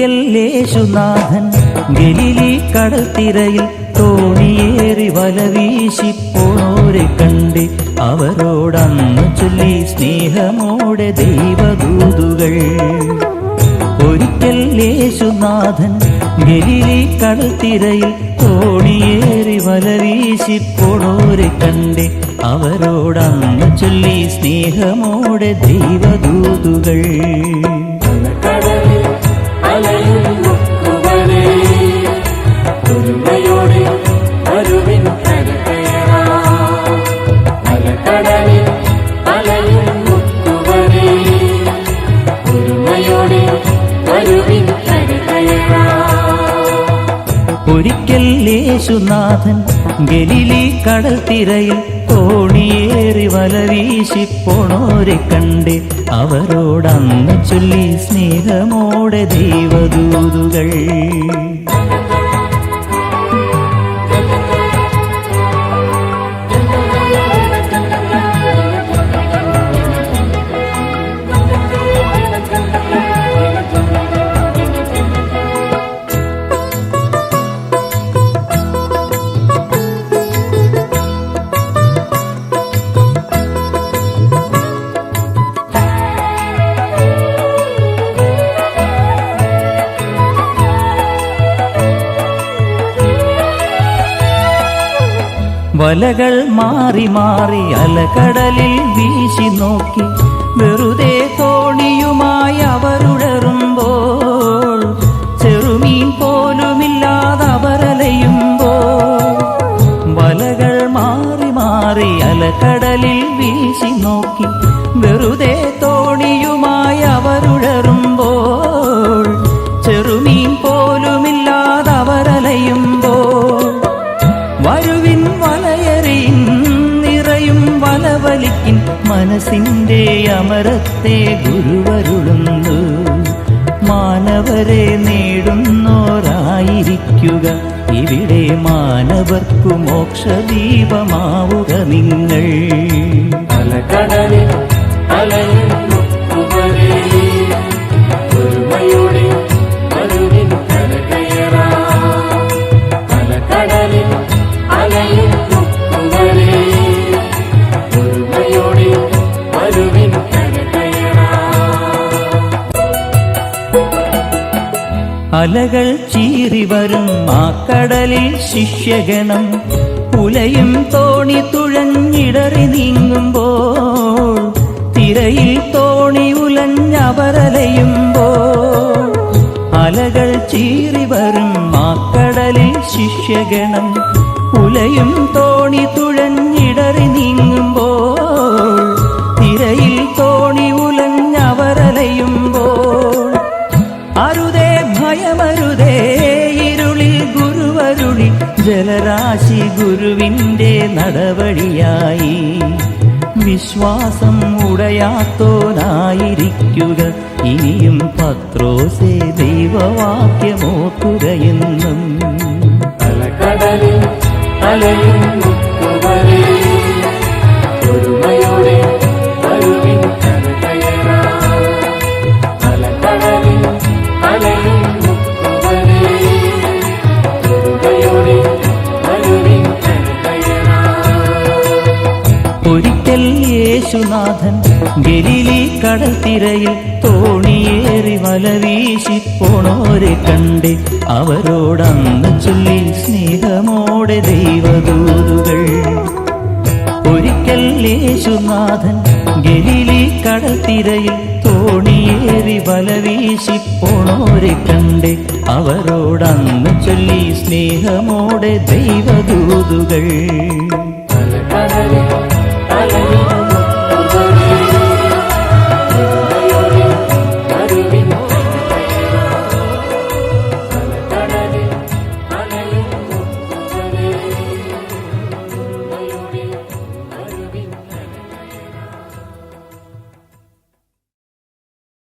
ഒരിക്കൽ യേശുനാഥൻ ഗലീലി കടൽത്തിരയിൽ തോണിയേറി വലവീശി പോണോരെ കണ്ട് അവരോടന്ന് ചൊല്ലി സ്നേഹമോടെ ദൈവദൂതുകൾ. ഒരിക്കൽ യേശുനാഥൻ ഗലീലി കടൽത്തിരയിൽ തോണിയേറി വലവീശി പോണോരെ കണ്ട് അവരോടന്ന് ചൊല്ലി സ്നേഹമോടെ ദൈവദൂതുകൾ. ഒരിക്കൽ യേശുനാഥൻ ഗലീലി കടൽത്തിരയിൽ തോണിയേറി വലവീശി പോണോരെ കണ്ട് അവരോടന്ന് ചൊല്ലി സ്നേഹമോടെ ദൈവദൂതുകൾ. വലകൾ മാറി മാറി അലകടലിൽ വീശി നോക്കി വെറുതെ തോണിയുമായി അവരുടറുമ്പോൾ ചെറുമീൻ പോലുമില്ലാതെ അവരലയുമ്പോൾ. വലകൾ മാറി മാറി അലകടലിൽ വീശി നോക്കി വെറുതെ തോണിയുമായി അവരുടറുമ്പോൾ ചെറുമീൻ പോലുമില്ലാതെ അവരലയുമ്പോൾ. വരുവിൻ വലയറിയിൻ നിറയും വലവലിക്കിൻ മനസ്സിൻ്റെ അമരത്തെ ഗുരുവരുളുന്നു. മാനവരെ നേടുന്നോരായിരിക്കുക ഇവിടെ മാനവർക്കു മോക്ഷദീപമാവുക നിങ്ങൾ. അലകടലിൽ അലയുന്നവരേ ഒരുമയോടെ വരുവിൻ കരകയറാം. അലകടലിൽ അലയുന്നവരേ ഒരുമയോടെ വരുവിൻ കരകയറാം. അലകൾ ചീറി വരും ആ കടലിൽ ശിഷ്യഗണം പുലയും തോണി തുഴഞ്ഞിടറി നീങ്ങുമ്പോൾ തിരയിൽ തോണി ഉലഞ്ഞവരലയുമ്പോൾ. അലകൾ ചീറി വരും ആ കടലിൽ ശിഷ്യഗണം പുലയും തോണി തുഴഞ്ഞിടറി നീങ്ങുമ്പോൾ തിരയിൽ തോണി ഉലഞ്ഞവരലയുമ്പോൾ. അരുതേ ഭയമരുതേ ഇരുളിൽ ഗുരുവരുളി ജലരാശി ഗുരുവിൻ്റെ നടവഴിയായി. വിശ്വാസം ഉടയാത്തോനായിരിക്കുക ഇനിയും പത്രോസേ ദൈവവാക്യമോക്കുകയെന്നും. അലകടലിൽ അലയുന്നവരേ ഒരുമയോടെ വരുവിൻ കരകയറാം. അലകടലിൽ അലയുന്നവരേ ഒരുമയോടെ വരുവിൻ കരകയറാം. ഒരിക്കൽ യേശുനാഥൻ ഗലീലി കടൽത്തിരയിൽ തോണിയേറി വലവീശി പോണോരെ കണ്ട് അവരോടന്ന് ചൊല്ലി സ്നേഹമോടെ ദൈവദൂതുകൾ. ഒരിക്കൽ യേശുനാഥൻ ഗലീലി കടൽത്തിരയിൽ തോണിയേറി വലവീശി പോണോരെ കണ്ട് അവരോടന്ന് ചൊല്ലി സ്നേഹമോടെ ദൈവദൂതുകൾ. അലകടലിൽ